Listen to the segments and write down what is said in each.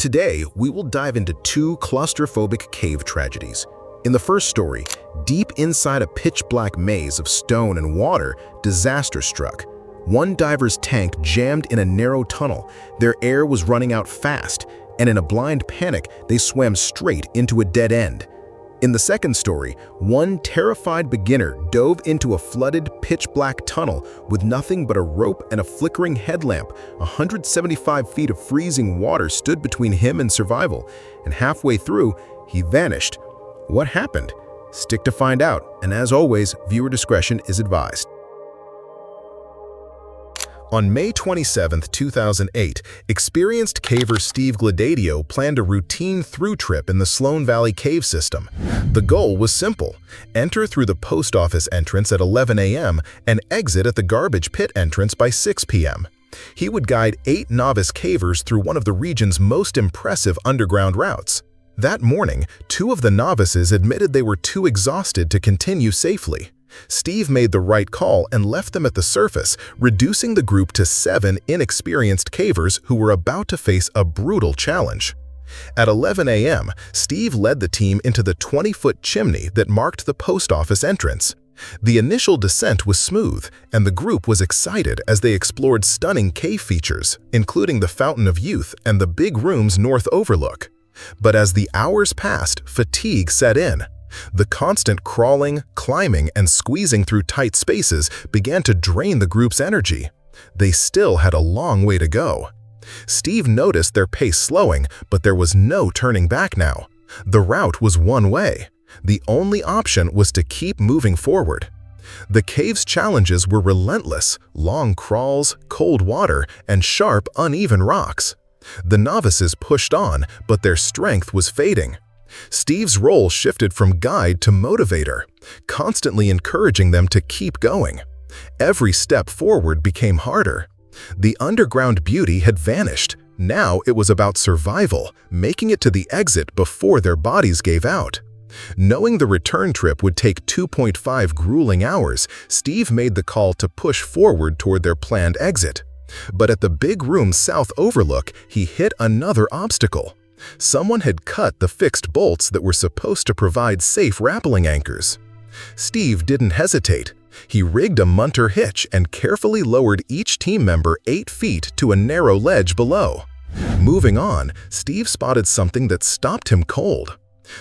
Today, we will dive into two claustrophobic cave tragedies. In the first story, deep inside a pitch-black maze of stone and water, disaster struck. One diver's tank jammed in a narrow tunnel. Their air was running out fast, and in a blind panic, they swam straight into a dead end. In the second story, one terrified beginner dove into a flooded, pitch-black tunnel with nothing but a rope and a flickering headlamp. 175 feet of freezing water stood between him and survival, and halfway through, he vanished. What happened? Stick to find out, and as always, viewer discretion is advised. On May 27, 2008, experienced caver Steve Gladio planned a routine through trip in the Sloan Valley cave system. The goal was simple: enter through the post office entrance at 11 a.m. and exit at the garbage pit entrance by 6 p.m. He would guide 8 novice cavers through one of the region's most impressive underground routes. That morning, 2 of the novices admitted they were too exhausted to continue safely. Steve made the right call and left them at the surface, reducing the group to 7 inexperienced cavers who were about to face a brutal challenge. At 11 a.m., Steve led the team into the 20-foot chimney that marked the post office entrance. The initial descent was smooth, and the group was excited as they explored stunning cave features, including the Fountain of Youth and the big room's north overlook. But as the hours passed, fatigue set in. The constant crawling, climbing, and squeezing through tight spaces began to drain the group's energy. They still had a long way to go. Steve noticed their pace slowing, but there was no turning back now. The route was one way. The only option was to keep moving forward. The cave's challenges were relentless: long crawls, cold water, and sharp, uneven rocks. The novices pushed on, but their strength was fading. Steve's role shifted from guide to motivator, constantly encouraging them to keep going. Every step forward became harder. The underground beauty had vanished. Now it was about survival, making it to the exit before their bodies gave out. Knowing the return trip would take 2.5 grueling hours, Steve made the call to push forward toward their planned exit. But at the big room's south overlook, he hit another obstacle. Someone had cut the fixed bolts that were supposed to provide safe rappelling anchors. Steve didn't hesitate. He rigged a munter hitch and carefully lowered each team member 8 feet to a narrow ledge below. Moving on, Steve spotted something that stopped him cold.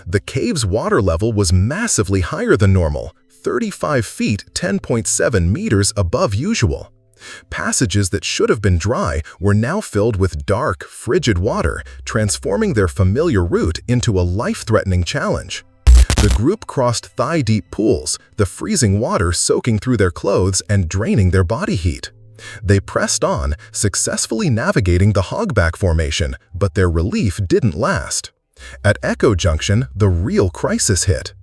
The cave's water level was massively higher than normal, 35 feet (10.7 meters) above usual. Passages that should have been dry were now filled with dark, frigid water, transforming their familiar route into a life-threatening challenge. The group crossed thigh-deep pools, the freezing water soaking through their clothes and draining their body heat. They pressed on, successfully navigating the hogback formation, but their relief didn't last. At Echo Junction, the real crisis hit.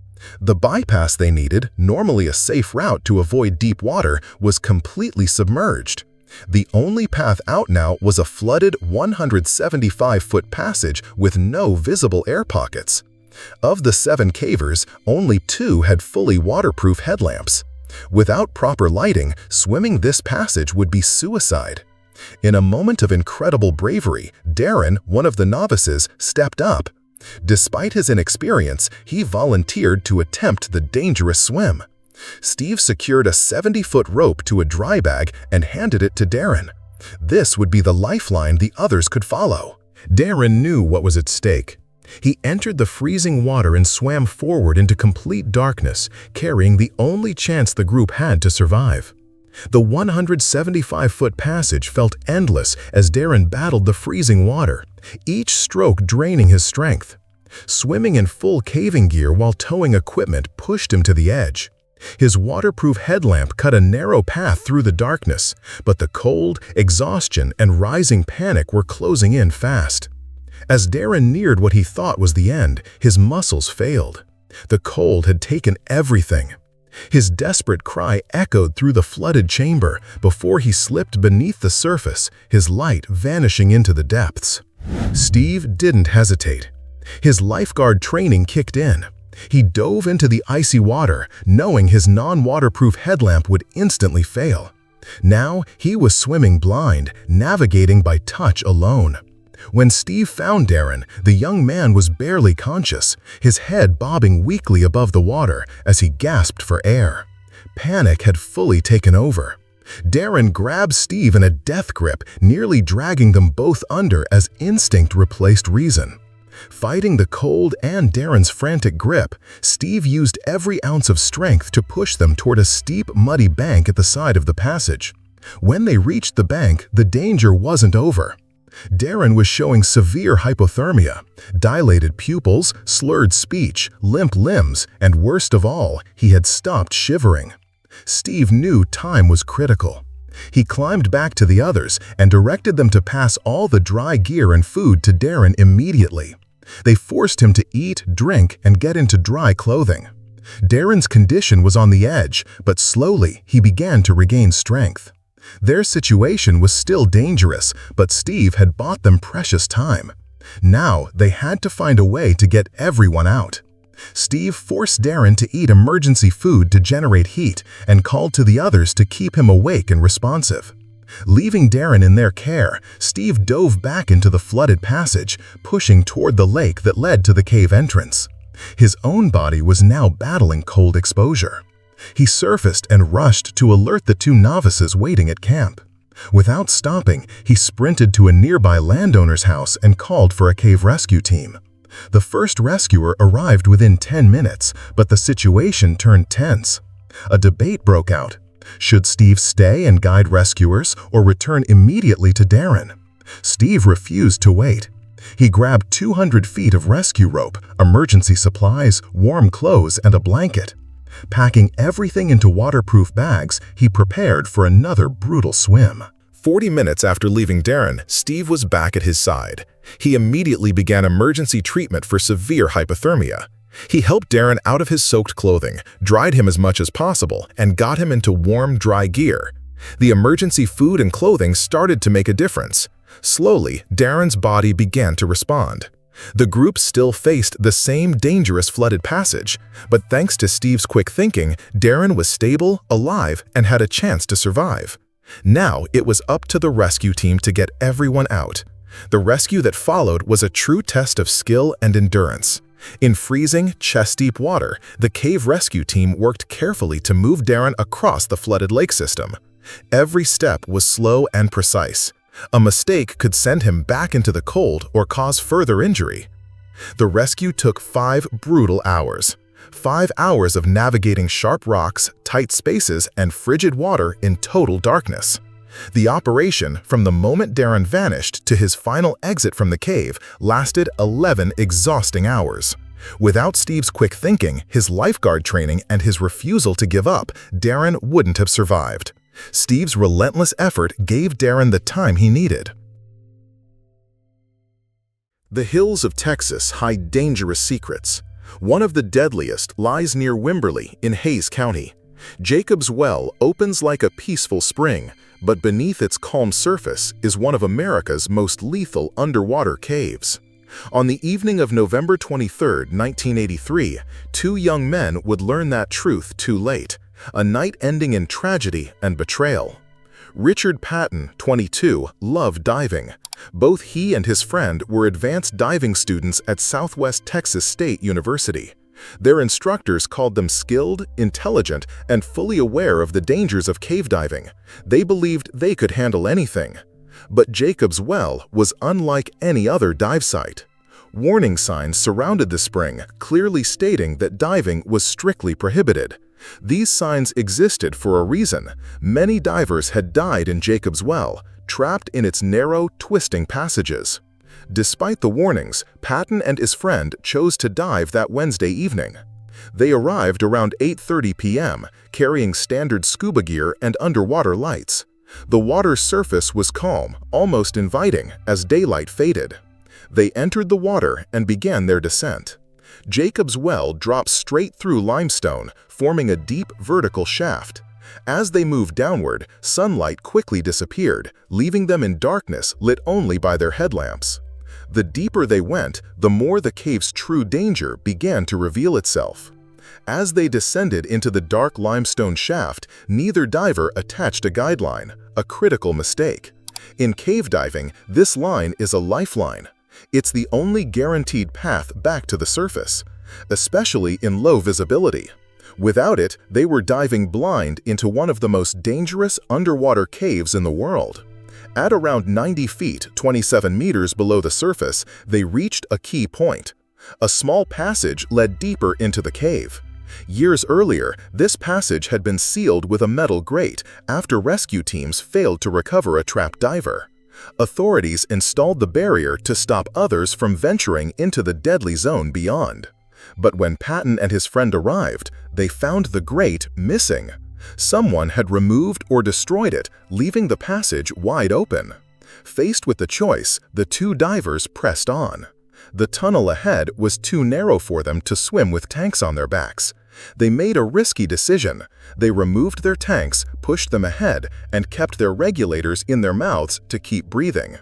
The bypass they needed, normally a safe route to avoid deep water, was completely submerged. The only path out now was a flooded 175-foot passage with no visible air pockets. Of the 7 cavers, only 2 had fully waterproof headlamps. Without proper lighting, swimming this passage would be suicide. In a moment of incredible bravery, Darren, one of the novices, stepped up. Despite his inexperience, he volunteered to attempt the dangerous swim. Steve secured a 70-foot rope to a dry bag and handed it to Darren. This would be the lifeline the others could follow. Darren knew what was at stake. He entered the freezing water and swam forward into complete darkness, carrying the only chance the group had to survive. The 175-foot passage felt endless as Darren battled the freezing water, each stroke draining his strength. Swimming in full caving gear while towing equipment pushed him to the edge. His waterproof headlamp cut a narrow path through the darkness, but the cold, exhaustion, and rising panic were closing in fast. As Darren neared what he thought was the end, his muscles failed. The cold had taken everything. His desperate cry echoed through the flooded chamber before he slipped beneath the surface, his light vanishing into the depths. Steve didn't hesitate. His lifeguard training kicked in. He dove into the icy water, knowing his non-waterproof headlamp would instantly fail. Now he was swimming blind, navigating by touch alone. When Steve found Darren, the young man was barely conscious, his head bobbing weakly above the water as he gasped for air. Panic had fully taken over. Darren grabbed Steve in a death grip, nearly dragging them both under as instinct replaced reason. Fighting the cold and Darren's frantic grip, Steve used every ounce of strength to push them toward a steep, muddy bank at the side of the passage. When they reached the bank, the danger wasn't over. Darren was showing severe hypothermia, dilated pupils, slurred speech, limp limbs, and worst of all, he had stopped shivering. Steve knew time was critical. He climbed back to the others and directed them to pass all the dry gear and food to Darren immediately. They forced him to eat, drink, and get into dry clothing. Darren's condition was on the edge, but slowly he began to regain strength. Their situation was still dangerous, but Steve had bought them precious time. Now they had to find a way to get everyone out. Steve forced Darren to eat emergency food to generate heat and called to the others to keep him awake and responsive. Leaving Darren in their care, Steve dove back into the flooded passage, pushing toward the lake that led to the cave entrance. His own body was now battling cold exposure. He surfaced and rushed to alert the two novices waiting at camp. Without stopping, he sprinted to a nearby landowner's house and called for a cave rescue team. The first rescuer arrived within 10 minutes, but the situation turned tense. A debate broke out. Should Steve stay and guide rescuers or return immediately to Darren? Steve refused to wait. He grabbed 200 feet of rescue rope, emergency supplies, warm clothes, and a blanket. Packing everything into waterproof bags, he prepared for another brutal swim. 40 minutes after leaving Darren, Steve was back at his side. He immediately began emergency treatment for severe hypothermia. He helped Darren out of his soaked clothing, dried him as much as possible, and got him into warm, dry gear. The emergency food and clothing started to make a difference. Slowly, Darren's body began to respond. The group still faced the same dangerous flooded passage, but thanks to Steve's quick thinking, Darren was stable, alive, and had a chance to survive. Now it was up to the rescue team to get everyone out. The rescue that followed was a true test of skill and endurance. In freezing, chest-deep water, the cave rescue team worked carefully to move Darren across the flooded lake system. Every step was slow and precise. A mistake could send him back into the cold or cause further injury. The rescue took 5 brutal hours. 5 hours of navigating sharp rocks, tight spaces, and frigid water in total darkness. The operation, from the moment Darren vanished to his final exit from the cave, lasted 11 exhausting hours. Without Steve's quick thinking, his lifeguard training, and his refusal to give up, Darren wouldn't have survived. Steve's relentless effort gave Darren the time he needed. The hills of Texas hide dangerous secrets. One of the deadliest lies near Wimberley in Hayes County. Jacob's Well opens like a peaceful spring, but beneath its calm surface is one of America's most lethal underwater caves. On the evening of November 23, 1983, 2 young men would learn that truth too late, a night ending in tragedy and betrayal. Richard Patton, 22, loved diving. Both he and his friend were advanced diving students at Southwest Texas State University. Their instructors called them skilled, intelligent, and fully aware of the dangers of cave diving. They believed they could handle anything. But Jacob's Well was unlike any other dive site. Warning signs surrounded the spring, clearly stating that diving was strictly prohibited. These signs existed for a reason. Many divers had died in Jacob's Well, trapped in its narrow, twisting passages. Despite the warnings, Patton and his friend chose to dive that Wednesday evening. They arrived around 8:30 p.m., carrying standard scuba gear and underwater lights. The water's surface was calm, almost inviting, as daylight faded. They entered the water and began their descent. Jacob's Well drops straight through limestone, forming a deep vertical shaft. As they moved downward, sunlight quickly disappeared, leaving them in darkness lit only by their headlamps. The deeper they went, the more the cave's true danger began to reveal itself. As they descended into the dark limestone shaft, neither diver attached a guideline, a critical mistake. In cave diving, this line is a lifeline. It's the only guaranteed path back to the surface, especially in low visibility. Without it, they were diving blind into one of the most dangerous underwater caves in the world. At around 90 feet, 27 meters below the surface, they reached a key point. A small passage led deeper into the cave. Years earlier, this passage had been sealed with a metal grate after rescue teams failed to recover a trapped diver. Authorities installed the barrier to stop others from venturing into the deadly zone beyond. But when Patton and his friend arrived, they found the grate missing. Someone had removed or destroyed it, leaving the passage wide open. Faced with the choice, the two divers pressed on. The tunnel ahead was too narrow for them to swim with tanks on their backs. They made a risky decision. They removed their tanks, pushed them ahead, and kept their regulators in their mouths to keep breathing.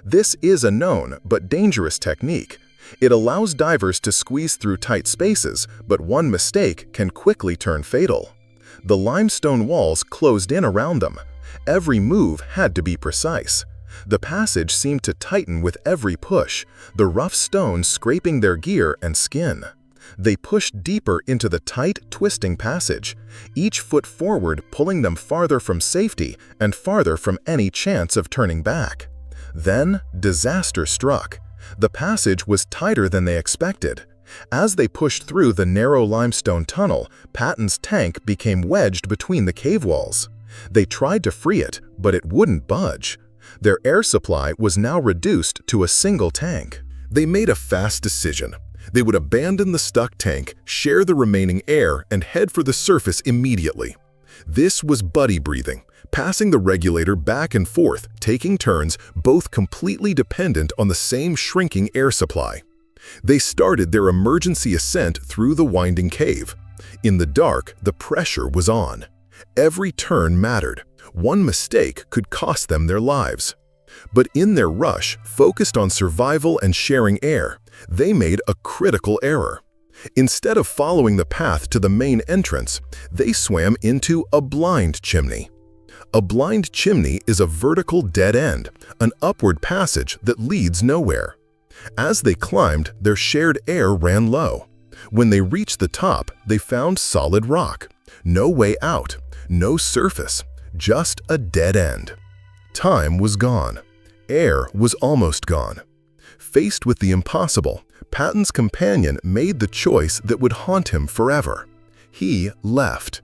This is a known but dangerous technique. It allows divers to squeeze through tight spaces, but one mistake can quickly turn fatal. The limestone walls closed in around them. Every move had to be precise. The passage seemed to tighten with every push, the rough stones scraping their gear and skin. They pushed deeper into the tight, twisting passage, each foot forward pulling them farther from safety and farther from any chance of turning back. Then, disaster struck. The passage was tighter than they expected. As they pushed through the narrow limestone tunnel, Patton's tank became wedged between the cave walls. They tried to free it, but it wouldn't budge. Their air supply was now reduced to a single tank. They made a fast decision. They would abandon the stuck tank, share the remaining air, and head for the surface immediately. This was buddy breathing, passing the regulator back and forth, taking turns, both completely dependent on the same shrinking air supply. They started their emergency ascent through the winding cave. In the dark, the pressure was on. Every turn mattered. One mistake could cost them their lives. But in their rush, focused on survival and sharing air, they made a critical error. Instead of following the path to the main entrance, they swam into a blind chimney. A blind chimney is a vertical dead end, an upward passage that leads nowhere. As they climbed, their shared air ran low. When they reached the top, they found solid rock. No way out, no surface, just a dead end. Time was gone. Air was almost gone. Faced with the impossible, Patton's companion made the choice that would haunt him forever. He left.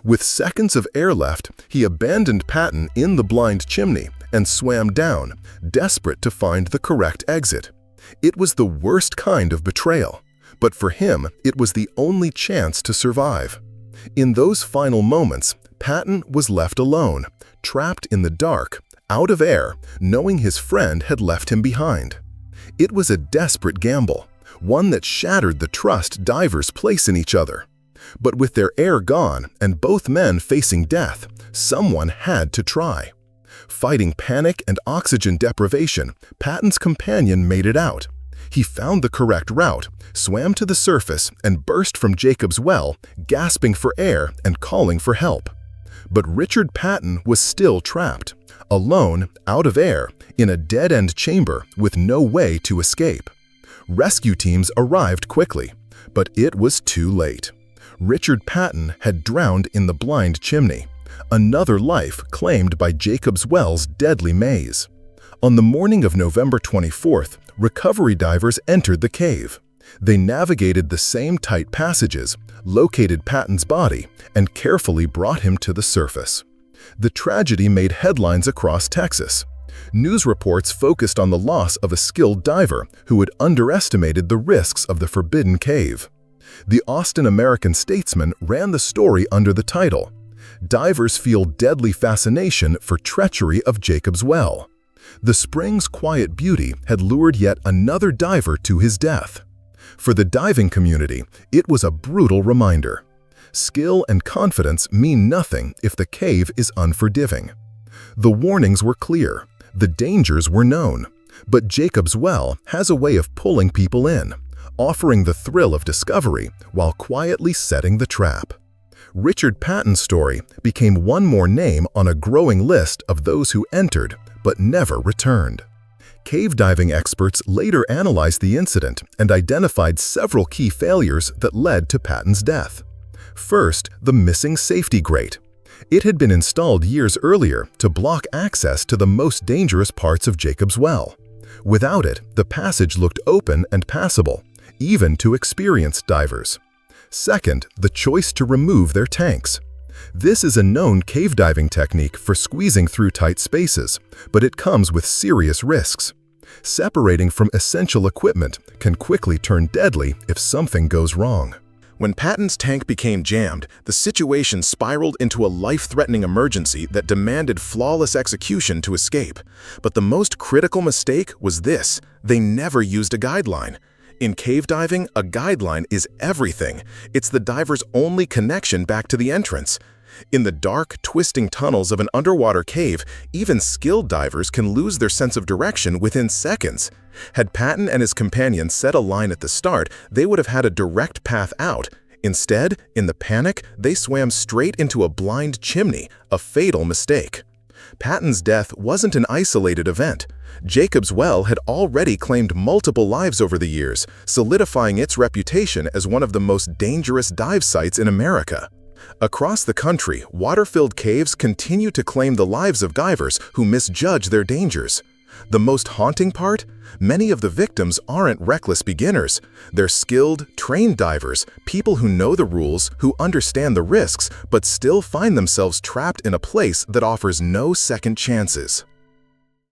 With seconds of air left, he abandoned Patton in the blind chimney and swam down, desperate to find the correct exit. It was the worst kind of betrayal, but for him, it was the only chance to survive. In those final moments, Patton was left alone, trapped in the dark, out of air, knowing his friend had left him behind. It was a desperate gamble, one that shattered the trust divers place in each other. But with their air gone and both men facing death, someone had to try. Fighting panic and oxygen deprivation, Patton's companion made it out. He found the correct route, swam to the surface, and burst from Jacob's well, gasping for air and calling for help. But Richard Patton was still trapped, alone, out of air, in a dead-end chamber with no way to escape. Rescue teams arrived quickly, but it was too late. Richard Patton had drowned in the blind chimney, another life claimed by Jacob's Well's deadly maze. On the morning of November 24th, recovery divers entered the cave. They navigated the same tight passages, located Patton's body, and carefully brought him to the surface. The tragedy made headlines across Texas. News reports focused on the loss of a skilled diver who had underestimated the risks of the forbidden cave. The Austin American-Statesman ran the story under the title, "Divers Feel Deadly Fascination for Treachery of Jacob's Well." The spring's quiet beauty had lured yet another diver to his death. For the diving community, it was a brutal reminder. Skill and confidence mean nothing if the cave is unforgiving. The warnings were clear, the dangers were known, but Jacob's Well has a way of pulling people in, offering the thrill of discovery while quietly setting the trap. Richard Patton's story became one more name on a growing list of those who entered but never returned. Cave diving experts later analyzed the incident and identified several key failures that led to Patton's death. First, the missing safety grate. It had been installed years earlier to block access to the most dangerous parts of Jacob's Well. Without it, the passage looked open and passable, even to experienced divers. Second, the choice to remove their tanks. This is a known cave diving technique for squeezing through tight spaces, but it comes with serious risks. Separating from essential equipment can quickly turn deadly if something goes wrong. When Patton's tank became jammed, the situation spiraled into a life-threatening emergency that demanded flawless execution to escape. But the most critical mistake was this: they never used a guideline. In cave diving, a guideline is everything. It's the diver's only connection back to the entrance. In the dark, twisting tunnels of an underwater cave, even skilled divers can lose their sense of direction within seconds. Had Patton and his companions set a line at the start, they would have had a direct path out. Instead, in the panic, they swam straight into a blind chimney, a fatal mistake. Patton's death wasn't an isolated event. Jacob's Well had already claimed multiple lives over the years, solidifying its reputation as one of the most dangerous dive sites in America. Across the country, water-filled caves continue to claim the lives of divers who misjudge their dangers. The most haunting part? Many of the victims aren't reckless beginners. They're skilled, trained divers, people who know the rules, who understand the risks, but still find themselves trapped in a place that offers no second chances.